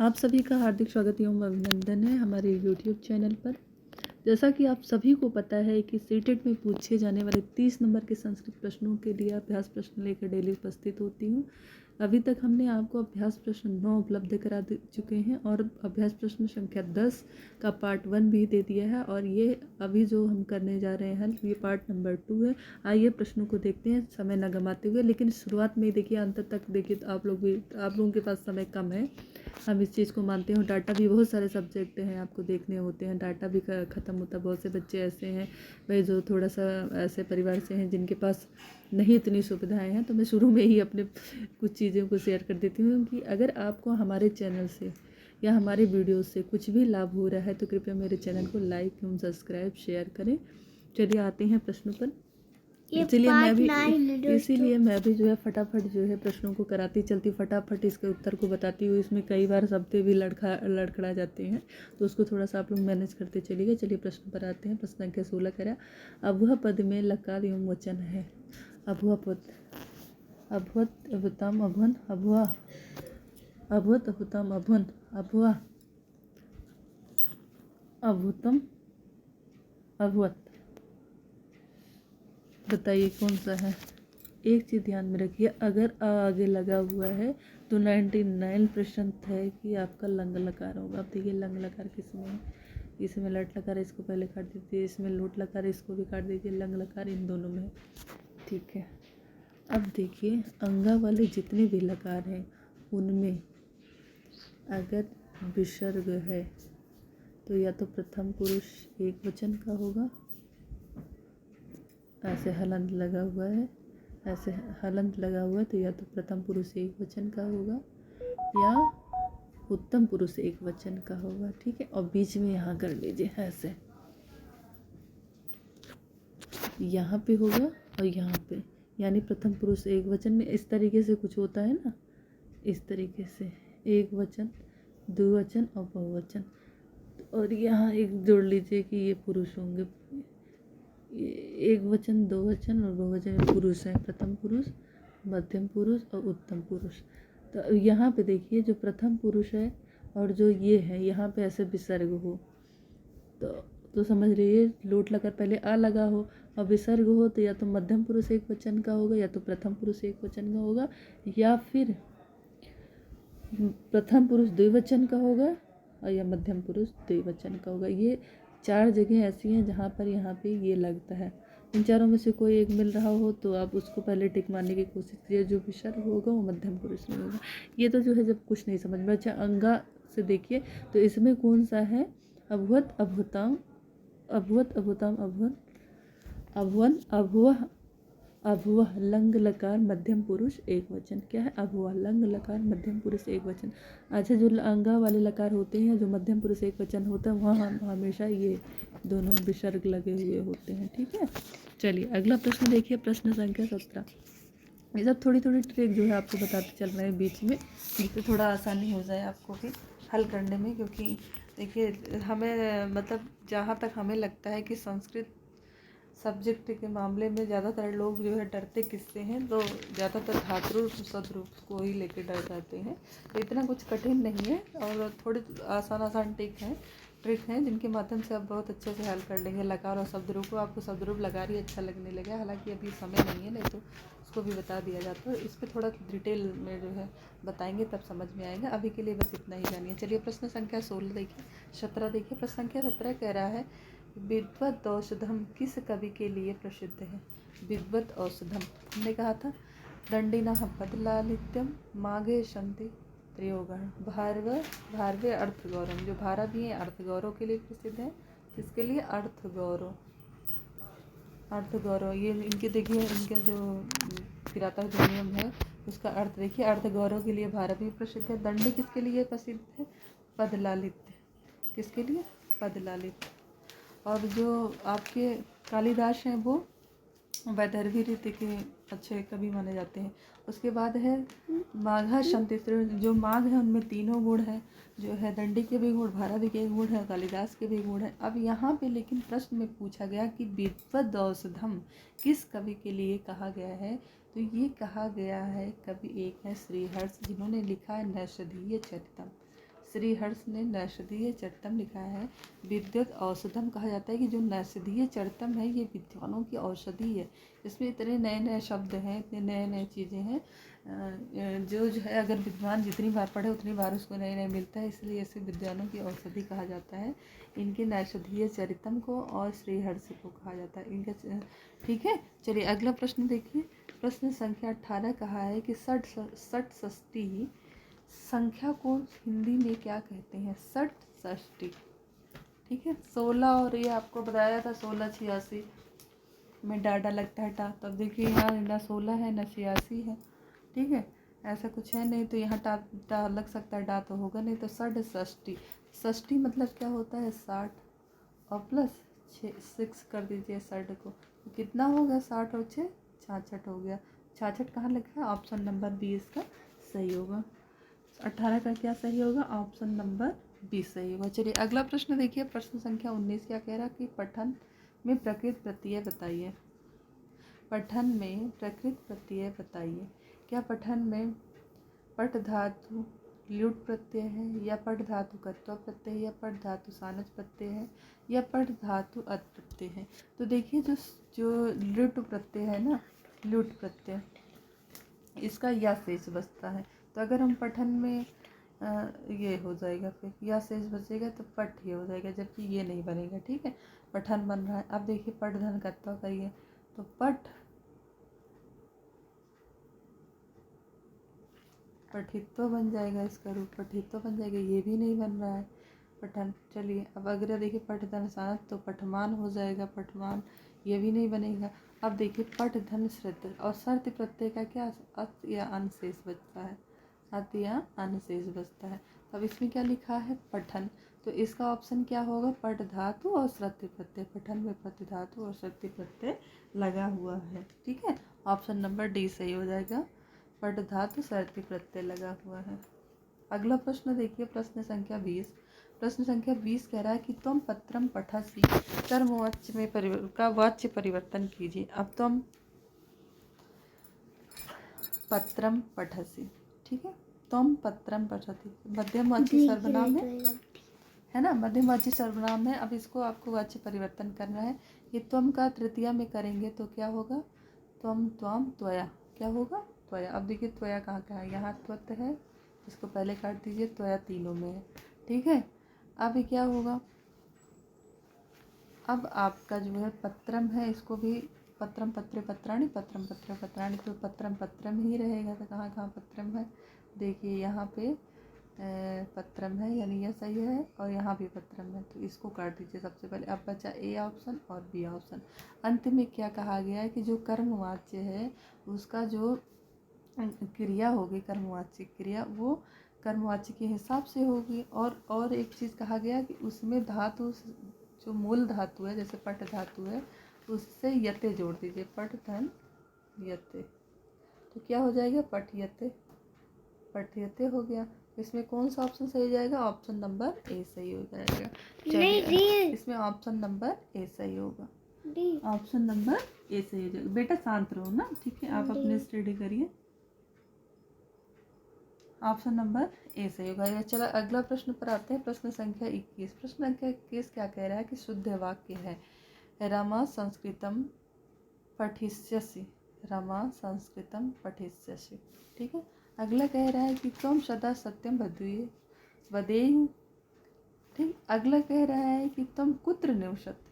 आप सभी का हार्दिक स्वागत एवं अभिनंदन है हमारे YouTube चैनल पर। जैसा कि आप सभी को पता है कि सीटेट में पूछे जाने वाले 30 नंबर के संस्कृत प्रश्नों के लिए अभ्यास प्रश्न लेकर डेली उपस्थित होती हूँ। अभी तक हमने आपको अभ्यास प्रश्न 9 उपलब्ध करा चुके हैं और अभ्यास प्रश्न संख्या 10 का पार्ट 1 भी दे दिया है और ये अभी जो हम करने जा रहे हैं ये पार्ट नंबर 2 है। आइए प्रश्नों को देखते हैं समय न गंवाते हुए, लेकिन शुरुआत में देखिए अंत तक देखिए तो आप लोगों के पास समय कम है, हम इस चीज़ को मानते हैं। डाटा भी बहुत सारे सब्जेक्ट हैं आपको देखने होते हैं, डाटा भी ख़त्म होता है। बहुत से बच्चे ऐसे हैं भाई जो थोड़ा सा ऐसे परिवार से हैं जिनके पास नहीं इतनी सुविधाएं हैं, तो मैं शुरू में ही अपने कुछ चीज़ों को शेयर कर देती हूँ कि अगर आपको हमारे चैनल से या हमारे वीडियो से कुछ भी लाभ हो रहा है तो कृपया मेरे चैनल को लाइक एवं सब्सक्राइब शेयर करें। चलिए आते हैं प्रश्नों पर। इसीलिए मैं भी जो है फटाफट जो है प्रश्नों को कराती चलती, फटाफट इसके उत्तर को बताती हूँ। इसमें कई बार शब्द भी लड़खड़ा जाते हैं, तो उसको थोड़ा सा आप लोग मैनेज करते चलिएगा। चलिए प्रश्न पर आते हैं। प्रश्न संख्या 16 करा। अभुआ पद में लकार एवं वचन है। अभुआ पद, अभुत अभुतम अभुन, अभुआ, अभुत अभुतम अभुन, अभुआ, अभुतम अभुत। बताइए कौन सा है। एक चीज़ ध्यान में रखिए, अगर आ आगे लगा हुआ है तो 99% है कि आपका लंग लकार होगा। अब देखिए लंग लकार किसमें है, इसमें लट लकार है, इसको पहले काट दीजिए। इसमें लोट लकार है, इसको भी काट दीजिए। लंग लकार इन दोनों में है, ठीक है। अब देखिए अंगा वाले जितने भी लकार हैं उनमें अगर विसर्ग है तो या तो प्रथम पुरुष एक वचन का होगा, ऐसे हलंत लगा हुआ है, ऐसे हलंत लगा हुआ है तो या तो प्रथम पुरुष एक वचन का होगा या उत्तम पुरुष एक वचन का होगा, ठीक है। और बीच में यहाँ कर लीजिए ऐसे, यहाँ पे होगा और यहाँ पे, यानी प्रथम पुरुष एक वचन में इस तरीके से कुछ होता है ना, इस तरीके से एक वचन, द्विवचन और बहुवचन। और यहाँ एक जोड़ लीजिए कि ये पुरुष होंगे, एक वचन, दो वचन और बहुवचन में पुरुष हैं, प्रथम पुरुष, मध्यम पुरुष और उत्तम पुरुष। तो यहाँ पे देखिए जो प्रथम पुरुष है और जो ये है यहाँ पे ऐसे विसर्ग हो तो समझ लीजिए लोट लगा पहले आ लगा हो और विसर्ग हो तो या तो मध्यम पुरुष एक वचन का होगा या तो प्रथम पुरुष एक वचन का होगा या फिर प्रथम पुरुष द्विवचन का होगा और या मध्यम पुरुष द्विवचन का होगा। ये 4 जगह ऐसी हैं जहाँ पर यहाँ पे ये लगता है। इन चारों में से कोई एक मिल रहा हो तो आप उसको पहले टिक मारने की कोशिश कीजिए। जो विसर्ग होगा वो मध्यम पुरुष में होगा। ये तो जो है जब कुछ नहीं समझ में। अच्छा अंगा से देखिए तो इसमें कौन सा है, अभुत अभुतम, अभुत अभुतम अभुन, अभुवन, अभुआ, अभुवह लंग लकार मध्यम पुरुष एक वचन। क्या है, अभुआ लंग लकार मध्यम पुरुष एक वचन। अच्छा जो अंगा वाले लकार होते हैं जो मध्यम पुरुष एक वचन होता है वहाँ हमेशा ये दोनों विसर्ग लगे हुए होते हैं, ठीक है। चलिए अगला प्रश्न देखिए। प्रश्न संख्या 17। ये सब थोड़ी थोड़ी ट्रिक जो है आपको बताते चल रहे हैं बीच में, जिससे थोड़ा आसानी हो जाए आपको भी हल करने में। क्योंकि देखिए हमें मतलब जहाँ तक हमें लगता है कि संस्कृत सब्जेक्ट के मामले में ज़्यादातर लोग जो है डरते किससे हैं, तो ज़्यादातर धातुरूप सदरूप को ही लेके डर जाते हैं। तो इतना कुछ कठिन नहीं है और थोड़ी आसान ट्रिक हैं जिनके माध्यम से आप बहुत अच्छे से हल कर लेंगे। लकार और शब्दरूप को, आपको शब्दरूप लकार ही अच्छा लगने लगा, हालांकि अभी समय नहीं है, नहीं तो उसको भी बता दिया जाता है। इस पर थोड़ा डिटेल में जो है बताएंगे तब समझ में आएगा। अभी के लिए बस इतना ही जानिए। चलिए प्रश्न संख्या 16 देखिए, 17 देखिए। प्रश्न संख्या 17 कह रहा है विद्वत औषधम किस कवि के लिए प्रसिद्ध है। विद्वत औषधम हमने कहा था दंडिनः पदलालित्यम माघे शंति त्रियोगण भारवे अर्थ गौरव। जो भारा भी है अर्थ गौरव के लिए प्रसिद्ध है। किसके लिए, अर्थ गौरव, अर्थ गौरव। ये इनके देखिए इनका जो किराता जो नियम है उसका अर्थ देखिए, अर्थ गौरव के लिए भारा भी प्रसिद्ध है। दंडी किसके लिए प्रसिद्ध है, पदलालित्य, किसके लिए, पदलालित्य। और जो आपके कालिदास हैं वो वैदर्भी रीति के अच्छे कवि माने जाते हैं। उसके बाद है माघा शंति, जो माघ है उनमें तीनों गुण हैं, जो है दंडी के भी गुण, भारवी के गुण है, कालिदास के भी गुण हैं। अब यहाँ पे लेकिन प्रश्न में पूछा गया कि विद्वद औषधम किस कवि के लिए कहा गया है, तो ये कहा गया है कवि एक है श्रीहर्ष, जिन्होंने लिखा है नैषधीय चरितम। श्रीहर्ष ने नैषधीय चरितम लिखा है। विद्युत औषधम कहा जाता है कि जो नैषधीय चरितम है ये विद्वानों की औषधि है। इसमें इतने नए नए शब्द हैं, इतने नए नए चीज़ें हैं, जो है अगर विद्वान जितनी बार पढ़े उतनी बार उसको नए नए मिलता है, इसलिए इसे विद्वानों की औषधि कहा जाता है। इनके नैषधीय चरितम को और श्रीहर्ष को कहा जाता है इनका। ठीक है, चलिए अगला प्रश्न देखिए। प्रश्न संख्या 18 कहा है कि षट षष्ठी संख्या को हिंदी में क्या कहते हैं? षट षष्ठी। ठीक है, 16 और ये आपको बताया था 1686 में डाटा लगता है टा, तो अब देखिए यहाँ ना 16 है ना 86 है। ठीक है, ऐसा कुछ है नहीं, तो यहाँ टा लग सकता है, डा तो होगा नहीं, तो षट षष्ठी। षष्ठी मतलब क्या होता है? 60 और प्लस 6 कर दीजिए षट को, तो कितना हो गया? 60 और 6 66 हो गया। 66 कहाँ लिखा है? ऑप्शन नंबर 20 का सही होगा। 18 का क्या सही होगा? ऑप्शन नंबर 20 सही होगा। चलिए अगला प्रश्न देखिए। प्रश्न संख्या 19 क्या कह रहा है कि पठन में प्रकृत प्रत्यय बताइए। पठन में प्रकृत प्रत्यय बताइए। क्या पठन में पठ धातु ल्युट प्रत्यय है, या पठ धातु कर्तव्य प्रत्यय है, या पठ धातु सानच प्रत्यय है, या पठ धातु अत प्रत्यय है? तो देखिए जो ल्युट प्रत्यय है ना, ल्युट प्रत्यय, इसका या शेष बचता है, तो अगर हम पठन में ये हो जाएगा, फिर या शेष बचेगा तो पठ ये हो जाएगा, जबकि ये नहीं बनेगा। ठीक है, पठन बन रहा है। अब देखिए पठ धन कर्तव्य करिए, तो पठित्व बन जाएगा, इसका रूप पठित्व बन जाएगा, ये भी नहीं बन रहा है पठन। चलिए अब अगर देखिए पठ धन सानस, तो पठमान हो जाएगा, पठमान, ये भी नहीं बनेगा। अब देखिए पठ धन श्रद्ध और शर्त प्रत्यय का क्या अत या अन शेष बचता है, अत या अन शेष बचता है। अब इसमें क्या लिखा है? पठन, तो इसका ऑप्शन क्या होगा? पठ धातु और श्रुति प्रत्यय। पठन में पठ धातु और श्रुति प्रत्यय लगा हुआ है। ठीक है, ऑप्शन नंबर डी सही हो जाएगा, पठ धातु श्रुति प्रत्यय लगा हुआ है। अगला प्रश्न देखिए, प्रश्न संख्या 20। प्रश्न संख्या 20 कह रहा है कि तुम पत्रम पठसी कर्मवाच्य में का वाच्य परिवर्तन कीजिए। अब तुम पत्रम पठसी, ठीक है, तुम पत्रम पठसी मध्यमवाची सर्वनाम है ना, मध्यमवाची सर्वनाम है। अब इसको आपको वाच्य परिवर्तन करना है। ये तुम का तृतीया में करेंगे तो क्या होगा? त्वम त्वम त्वया, क्या होगा? त्वया। अब देखिए त्वया कहाँ कहाँ है, यहाँ त्वत है, इसको पहले काट दीजिए, त्वया तीनों में है। ठीक है, अब क्या होगा? अब आपका जो है पत्रम है, इसको भी पत्रम पत्रे पत्राणी, पत्रम पत्रे पत्राणी, तो पत्रम पत्रम ही रहेगा। तो कहाँ कहाँ पत्रम है? देखिए यहाँ पे पत्रम है, यानी यह सही है, और यहाँ भी पत्रम है, तो इसको काट दीजिए सबसे पहले। अब बचा ए ऑप्शन और बी ऑप्शन। अंत में क्या कहा गया है कि जो कर्मवाच्य है उसका जो क्रिया होगी, कर्मवाच्य क्रिया, वो कर्मवाच्य के हिसाब से होगी। और एक चीज़ कहा गया कि उसमें धातु, जो मूल धातु है, जैसे पट धातु है, उससे यते जोड़ दीजिए, पट धन यते, तो क्या हो जाएगा? पठयते, पठयते हो गया। इसमें कौन सा ऑप्शन सही हो जाएगा? ऑप्शन नंबर ए सही हो जाएगा। चलिए इसमें ऑप्शन नंबर ए सही होगा, ऑप्शन नंबर ए सही हो जाएगा। बेटा शांत रहो ना, ठीक है, आप अपने स्टडी करिए। ऑप्शन नंबर ए सही होगा। चलो अगला प्रश्न पर आते हैं, प्रश्न संख्या 21। प्रश्न संख्या 21 क्या कह रहा है कि शुद्ध वाक्य है रमा संस्कृतम पठिष्यसि, रमा संस्कृतम पठिष्यसि। ठीक है, अगला कह रहा है कि तुम सदा सत्यम वदेयु। ठीक, अगला कह रहा है कि तुम कुत्र निवसति,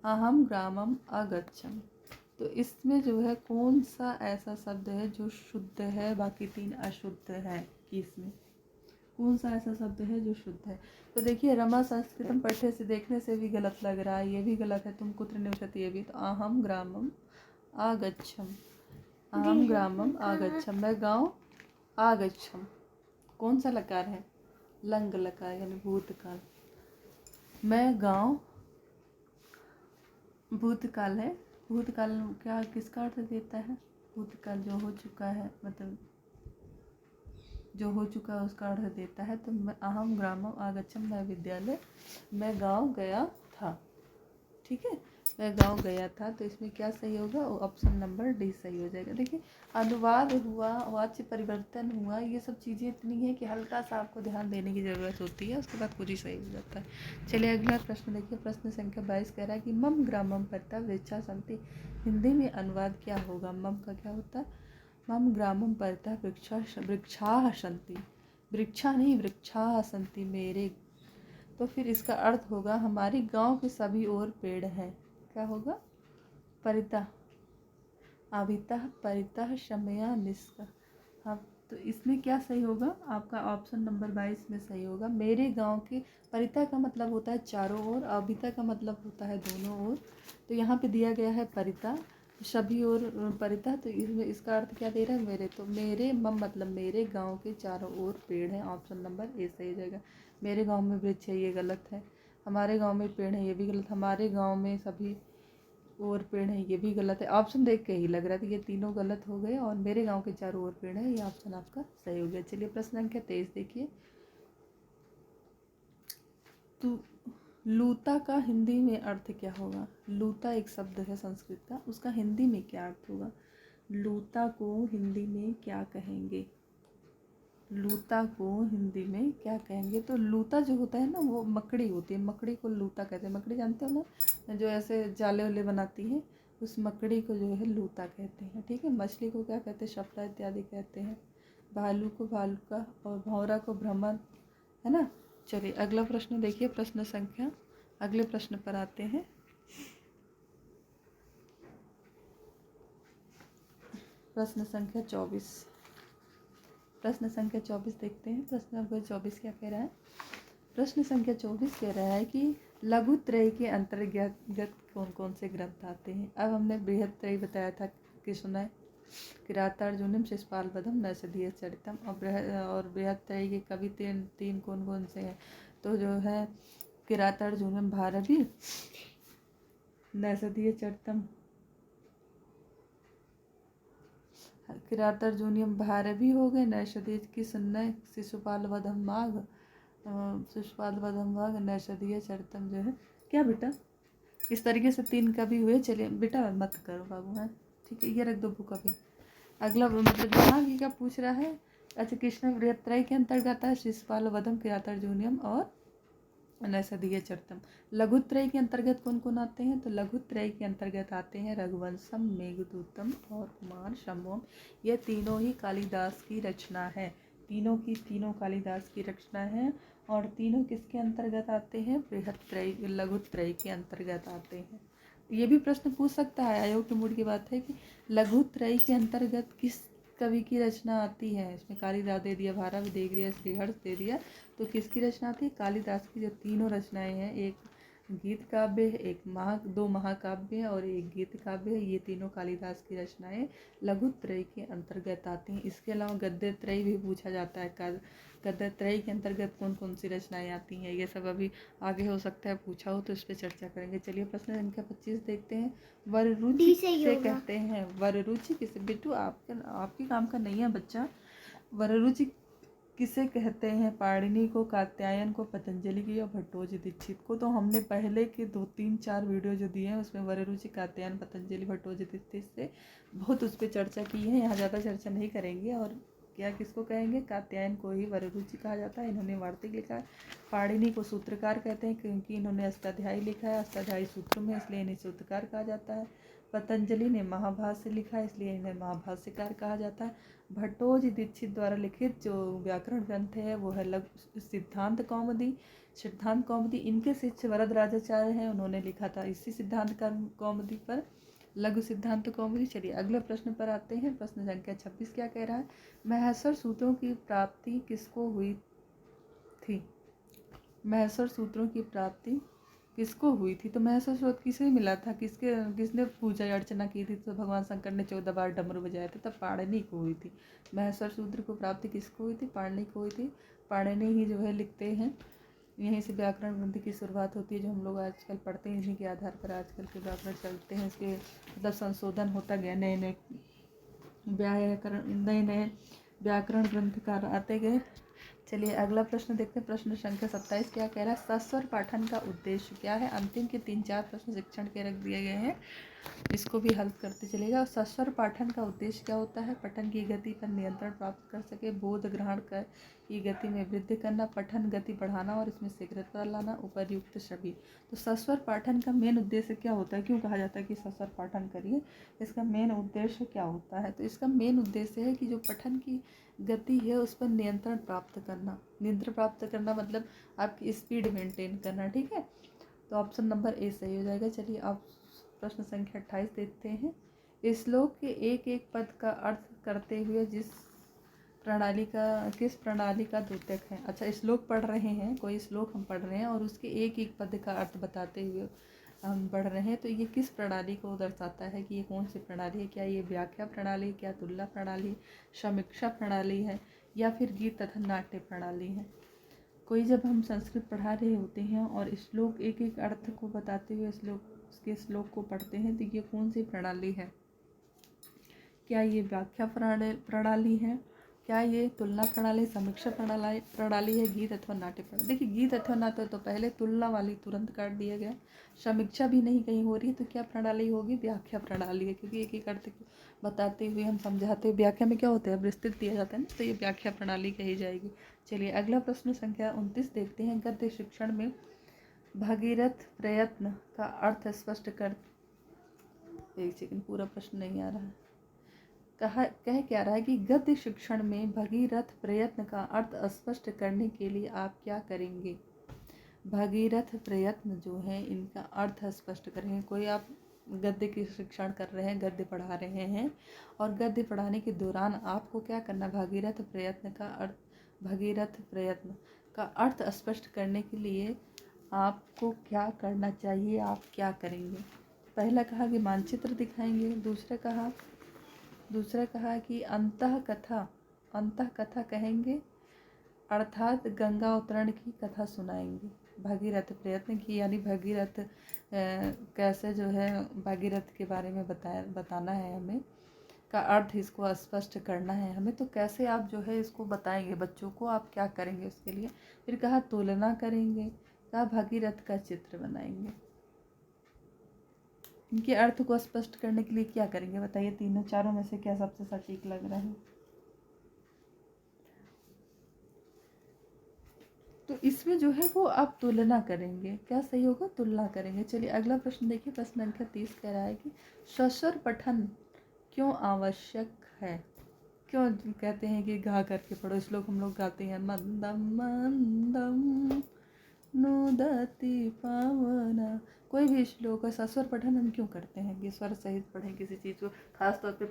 अहम ग्रामम अगच्छम। तो इसमें जो है कौन सा ऐसा शब्द है जो शुद्ध है, बाकी तीन अशुद्ध है? कि इसमें कौन सा ऐसा शब्द है जो शुद्ध है? तो देखिए रमा संस्कृतम पठ्य से देखने से भी गलत लग रहा है, ये भी गलत है, तुम कुत्र निवसति ये भी। तो अहम ग्रामम आगच्छम, अहम ग्रामम आगच्छम, मैं गाँव आगच्छम, कौन सा लकार है? लंग लकार, यानी भूतकाल। मैं गाँव, भूतकाल है, भूतकाल क्या किसका अर्थ देता है? भूतकाल जो हो चुका है, मतलब जो हो चुका है उसका अर्थ देता है। तो मैं अहम ग्रामम आगच्छम, मैं विद्यालय, मैं गांव गया था। ठीक है, वह गांव गया था, तो इसमें क्या सही होगा? ऑप्शन नंबर डी सही हो जाएगा। देखिए अनुवाद हुआ, वाच्य परिवर्तन हुआ, ये सब चीज़ें इतनी है कि हल्का सा आपको ध्यान देने की ज़रूरत होती है, उसके बाद पूरी सही हो जाता है। चलिए अगला प्रश्न देखिए, प्रश्न संख्या 22 कह रहा है कि मम ग्रामम परता वृक्षा संति, हिंदी में अनुवाद क्या होगा? मम का क्या होता है? मम ग्रामम परता वृक्षाः सन्ति, वृक्षा नहीं वृक्षाः सन्ति मेरे, तो फिर इसका अर्थ होगा हमारे गांव के सभी ओर पेड़ हैं। क्या होगा? परितः, अभितः, परितः, शमया, निष्का। हाँ, तो इसमें क्या सही होगा? आपका ऑप्शन नंबर 22 में सही होगा। मेरे गांव के, परितः का मतलब होता है चारों ओर, अभितः का मतलब होता है दोनों ओर, तो यहाँ पे दिया गया है परितः, सभी ओर परितः, तो इसमें इसका अर्थ क्या दे रहा है? मेरे, तो मेरे मम मतलब मेरे गांव के चारों ओर पेड़ हैं, ऑप्शन नंबर ए सही हो जाएगा। मेरे गांव में वृक्ष है, ये गलत है। हमारे गांव में पेड़ है, ये भी गलत। हमारे गांव में सभी और पेड़ है, ये भी गलत है। ऑप्शन देख के ही लग रहा था ये तीनों गलत हो गए, और मेरे गांव के चारों ओर पेड़ है, ये ऑप्शन आपका सही हो गया। चलिए प्रश्न संख्या 23 देखिए, तो लूता का हिंदी में अर्थ क्या होगा? लूता एक शब्द है संस्कृत का, उसका हिंदी में क्या अर्थ होगा? लूता को हिंदी में क्या कहेंगे? लूता को हिंदी में क्या कहेंगे? तो लूता जो होता है ना, वो मकड़ी होती है, मकड़ी को लूता कहते हैं। मकड़ी जानते हो ना, जो ऐसे जाले वाले बनाती है, उस मकड़ी को जो है लूता कहते हैं। ठीक है, मछली को क्या कहते हैं? शपला इत्यादि कहते हैं। भालू को भालुका, और भौरा को भ्रमर, है ना। चलिए अगला प्रश्न देखिए, प्रश्न संख्या, अगले प्रश्न पर आते हैं। प्रश्न संख्या 24, प्रश्न संख्या 24 देखते हैं। प्रश्न संख्या 24 क्या कह रहा है? प्रश्न संख्या 24 कह रहा है कि लघु त्रय के अंतर्गत कौन कौन से ग्रंथ आते हैं? अब हमने बृहद त्रय बताया था कि सुना है, किरातार्जुनीम, शिशुपाल वधम, नैषधीय चरितम, और बृहद त्रय के कवि तीन कौन कौन से हैं? तो जो है किरातार्जुनीम भारवी, नैषधीय चरितम, किरातार्जुनीयम भारवी हो गए, नैषधीय की सुनना, शिशुपाल वधम माघ, शिशुपाल वधम माघ, नैषधीय चरितम जो है। क्या बेटा, इस तरीके से 3 कवि हुए। चलिए बेटा मत करो बाबू, है ठीक है, ये रख दो बुक अभी। अगला मतलब यहाँ की क्या पूछ रहा है? अच्छा, कृष्ण बृहत्रय के अंतर्गत है शिशुपाल वधम, किरातार्जुनीयम और नैषधीय चरितम। लघुत्रय के अंतर्गत कौन कौन आते हैं? तो लघुत्रय के अंतर्गत आते हैं रघुवंशम, मेघदूतम और कुमार संभवम। ये तीनों ही कालिदास की रचना है, तीनों कालिदास की रचना है, और तीनों किसके अंतर्गत आते हैं? बृहत्रय, लघुत्रय के अंतर्गत आते हैं। ये भी प्रश्न पूछ सकता है, आयोग के मूड की बात है कि लघुत्रय के अंतर्गत किस कवि की रचना आती है? इसमें कालिदास दे दिया, भारवी दे दिया, श्रीहर्ष दे दिया, तो किसकी रचना थी? कालिदास की जो तीनों रचनाएं हैं, एक गीत काव्य है, दो महाकाव्य है, और एक गीत काव्य है, ये तीनों कालिदास की रचनाएं लघुत्रय के अंतर्गत आती हैं। इसके अलावा गद्य त्रय भी पूछा जाता है, गद्य त्रय के अंतर्गत कौन कौन सी रचनाएं आती हैं, ये सब अभी आगे हो सकता है पूछा हो, तो इस पर चर्चा करेंगे। चलिए प्रश्न संख्या 25 देखते हैं। वररुचि से कहते हैं, वररुचि किसे? बिट्टू आपके काम का नहीं है बच्चा। वररुचि किसे कहते हैं? पाणिनि को, कात्यायन को, पतंजलि की, और भट्टोजी दीक्षित को। तो हमने पहले के 2-3-4 वीडियो जो दिए हैं उसमें वररुचि, कात्यायन, पतंजलि, भट्टोजी दीक्षित से बहुत उस पर चर्चा की है, यहाँ ज़्यादा चर्चा नहीं करेंगे। और क्या किसको कहेंगे? कात्यायन को ही वररुचि कहा जाता है, इन्होंने वार्तिक लिखा है। पाणिनि को सूत्रकार कहते हैं क्योंकि इन्होंने अष्टाध्यायी लिखा है, अष्टाध्यायी सूत्र में, इसलिए इन्हें सूत्रकार कहा जाता है। पतंजलि ने महाभाष्य लिखा है, इसलिए इन्हें महाभाष्यकार कहा जाता है। भट्टोजी दीक्षित द्वारा लिखित जो व्याकरण ग्रंथ है वो है सिद्धांत कौमुदी, सिद्धांत कौमुदी। इनके शिष्य वरदराजाचार्य हैं, उन्होंने लिखा था इसी सिद्धांत कौमुदी पर लघु सिद्धांत कौमुदी। चलिए अगले प्रश्न पर आते हैं। प्रश्न संख्या 26 क्या कह रहा है? महेश्वर सूत्रों की प्राप्ति किसको हुई थी? महेश्वर सूत्रों की प्राप्ति किसको हुई थी? तो महेश्वर सूत्र किसे मिला था? किसने पूजा अर्चना की थी? तो भगवान शंकर ने 14 बार डमरू बजाए थे, तब पाणिनि को हुई थी। महेश्वर सूत्र को प्राप्ति किसको हुई थी? पाणिनि को हुई थी। पाणिनि ही जो है लिखते हैं, यहीं से व्याकरण ग्रंथ की शुरुआत होती है, जो हम लोग आजकल पढ़ते हैं, इन्हीं के आधार पर आजकल के व्याकरण चलते हैं। इसके मतलब संशोधन होता गया, नए नए व्याकरण ग्रंथकार आते गए। चलिए अगला प्रश्न देखते हैं। प्रश्न संख्या 27 क्या कह रहा है? सस्वर पाठन का उद्देश्य क्या है? अंतिम के 3-4 प्रश्न शिक्षण के रख दिए गए हैं, इसको भी हल करते चलेगा। सस्वर पाठन का उद्देश्य क्या होता है? पठन की गति पर नियंत्रण प्राप्त कर सके, बोध ग्रहण कर की गति में वृद्धि करना, पठन गति बढ़ाना और इसमें शीघ्रता लाना, उपर्युक्त सभी। तो सस्वर पाठन का मेन उद्देश्य क्या होता है? क्यों कहा जाता है कि सस्वर पाठन करिए? इसका मेन उद्देश्य क्या होता है? तो इसका मेन उद्देश्य है कि जो पठन की गति है उस पर नियंत्रण प्राप्त करना। नियंत्रण प्राप्त करना मतलब आपकी स्पीड मेंटेन करना, ठीक है। तो ऑप्शन नंबर ए सही हो जाएगा। चलिए आप प्रश्न संख्या 28 देखते हैं। श्लोक के एक एक पद का अर्थ करते हुए किस प्रणाली का द्योतक है? अच्छा, श्लोक पढ़ रहे हैं, कोई श्लोक हम पढ़ रहे हैं और उसके एक एक पद का अर्थ बताते हुए हम पढ़ रहे हैं, तो ये किस प्रणाली को दर्शाता है कि ये कौन सी प्रणाली है? क्या ये व्याख्या प्रणाली, क्या तुलना प्रणाली, समीक्षा प्रणाली है, या फिर गीत तथा नाट्य प्रणाली है? कोई जब हम संस्कृत पढ़ा रहे होते हैं और श्लोक एक एक अर्थ को बताते हुए उसके श्लोक को पढ़ते हैं, तो ये कौन सी प्रणाली है? क्या ये व्याख्या प्रणाली है, क्या ये तुलना प्रणाली, समीक्षा प्रणाली है, गीत अथवा नाट्य प्रणाली? देखिए गीत अथवा नाट्य तो पहले, तुलना वाली तुरंत काट दिया गया, समीक्षा भी नहीं कहीं हो रही है, तो क्या प्रणाली होगी? व्याख्या प्रणाली है, क्योंकि एक एक अर्थ बताते हुए हम समझाते हुए, व्याख्या में क्या होता है, विस्तृत दिया जाता है ना, तो ये व्याख्या प्रणाली कही जाएगी। चलिए अगला प्रश्न संख्या 29 देखते हैं। गद्य शिक्षण में भगीरथ प्रयत्न का अर्थ स्पष्ट कर। एक सेकंड, पूरा प्रश्न नहीं आ रहा है। कह क्या रहा है कि गद्य शिक्षण में भगीरथ प्रयत्न का अर्थ स्पष्ट करने के लिए आप क्या करेंगे? भगीरथ प्रयत्न जो है इनका अर्थ स्पष्ट करेंगे। कोई आप गद्य की शिक्षण कर रहे हैं, गद्य पढ़ा रहे हैं, और गद्य पढ़ाने के दौरान आपको क्या करना? भगीरथ प्रयत्न का अर्थ स्पष्ट करने के लिए आपको क्या करना चाहिए? आप क्या करेंगे? पहला कहा कि मानचित्र दिखाएंगे, दूसरा कहा कि अंतः कथा कहेंगे, अर्थात गंगा अवतरण की कथा सुनाएंगे। भगीरथ प्रयत्न की यानी भगीरथ कैसे जो है भगीरथ के बारे में बताना है हमें, का अर्थ इसको स्पष्ट करना है हमें, तो कैसे आप जो है इसको बताएंगे बच्चों को, आप क्या करेंगे उसके लिए? फिर कहा तुलना करेंगे, कहा भगीरथ का चित्र बनाएंगे। इनके अर्थ को स्पष्ट करने के लिए क्या करेंगे? बताइए, तीनों चारों में से क्या सबसे सटीक लग रहा है? तो इसमें जो है वो आप तुलना करेंगे। क्या सही होगा? तुलना करेंगे। चलिए अगला प्रश्न देखिए। प्रश्न संख्या 30 कह रहा है कि सस्वर पठन क्यों आवश्यक है? क्यों कहते हैं कि गा करके पढ़ो? श्लोक हम लोग गाते हैं, मंदम मंदम नुदति पावना। कोई भी श्लोक का सस्वर पठन हम क्यों करते हैं कि स्वर सहित पढ़ें किसी चीज़ को, खासतौर पे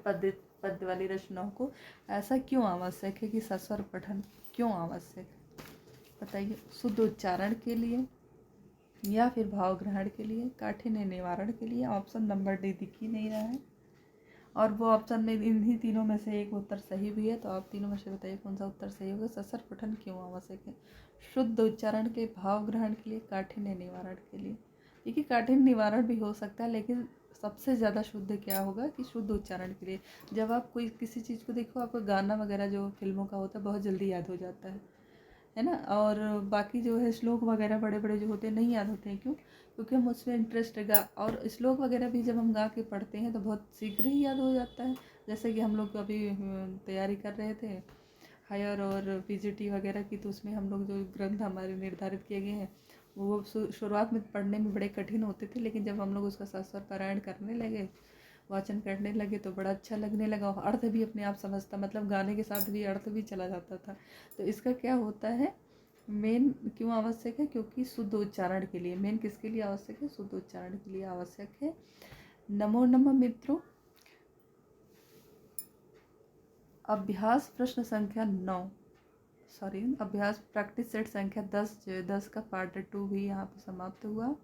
पद्य वाली रचनाओं को? ऐसा क्यों आवश्यक है कि सस्वर पठन क्यों आवश्यक है? बताइए। शुद्ध उच्चारण के लिए, या फिर भाव ग्रहण के लिए, काठिन्य निवारण के लिए? ऑप्शन नंबर डी दिख ही नहीं रहा है, और वो ऑप्शन में इन्हीं तीनों में से एक उत्तर सही भी है, तो आप तीनों में से बताइए कौन सा उत्तर सही होगा। सस्वर पठन क्यों आवश्यक है? शुद्ध उच्चारण के, भाव ग्रहण के लिए, काठिन्य निवारण के लिए। देखिए काठिन्य निवारण भी हो सकता है, लेकिन सबसे ज़्यादा शुद्ध क्या होगा कि शुद्ध उच्चारण के लिए। जब आप कोई किसी चीज़ को देखो, आपको गाना वगैरह जो फिल्मों का होता है बहुत जल्दी याद हो जाता है ना, और बाकी जो है श्लोक वगैरह बड़े बड़े जो होते हैं नहीं याद होते हैं। क्यों? क्योंकि हम उसमें इंटरेस्ट गा, और श्लोक वगैरह भी जब हम गा के पढ़ते हैं तो बहुत शीघ्र ही याद हो जाता है। जैसे कि हम लोग अभी तैयारी कर रहे थे हायर और पीजीटी वगैरह की, तो उसमें हम लोग जो ग्रंथ हमारे निर्धारित किए गए हैं वो शुरुआत में पढ़ने में बड़े कठिन होते थे, लेकिन जब हम लोग उसका सस्वर पारायण करने लगे, वाचन करने लगे, तो बड़ा अच्छा लगने लगा। अर्थ भी अपने आप समझता, मतलब गाने के साथ भी अर्थ भी चला जाता था। तो इसका क्या होता है, मेन क्यों आवश्यक है? क्योंकि शुद्ध उच्चारण के लिए। मेन किसके लिए आवश्यक है? शुद्ध उच्चारण के लिए आवश्यक है। नमो नमः मित्रों। अभ्यास प्रश्न संख्या 9, अभ्यास प्रैक्टिस सेट संख्या 10 का पार्ट 2 भी यहाँ पर समाप्त हुआ।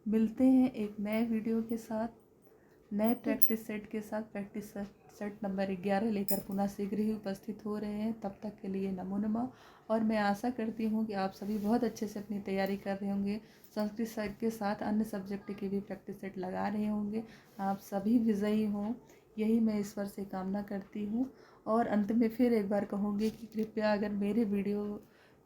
मिलते हैं एक नए वीडियो के साथ, नए प्रैक्टिस सेट के साथ। प्रैक्टिस सेट नंबर 11 लेकर पुनः शीघ्र ही उपस्थित हो रहे हैं। तब तक के लिए नमो नमः। और मैं आशा करती हूँ कि आप सभी बहुत अच्छे से अपनी तैयारी कर रहे होंगे, संस्कृत सेट के साथ अन्य सब्जेक्ट की भी प्रैक्टिस सेट लगा रहे होंगे। आप सभी विजयी हों, यही मैं ईश्वर से कामना करती हूँ। और अंत में फिर एक बार कहूँगी कि कृपया अगर मेरे वीडियो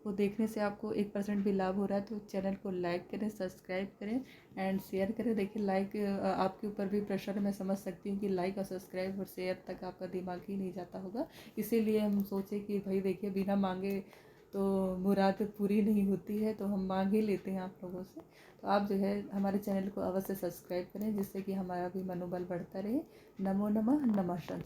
वो देखने से आपको 1% भी लाभ हो रहा है तो चैनल को लाइक करें, सब्सक्राइब करें एंड शेयर करें। देखिए लाइक आपके ऊपर भी प्रेशर है, मैं समझ सकती हूँ कि लाइक और सब्सक्राइब और शेयर तक आपका दिमाग ही नहीं जाता होगा। इसीलिए हम सोचे कि भाई देखिए बिना मांगे तो मुराद पूरी नहीं होती है, तो हम मांग ही लेते हैं आप लोगों से। तो आप जो है हमारे चैनल को अवश्य सब्सक्राइब करें जिससे कि हमारा भी मनोबल बढ़ता रहे। नमो नमः। नमः।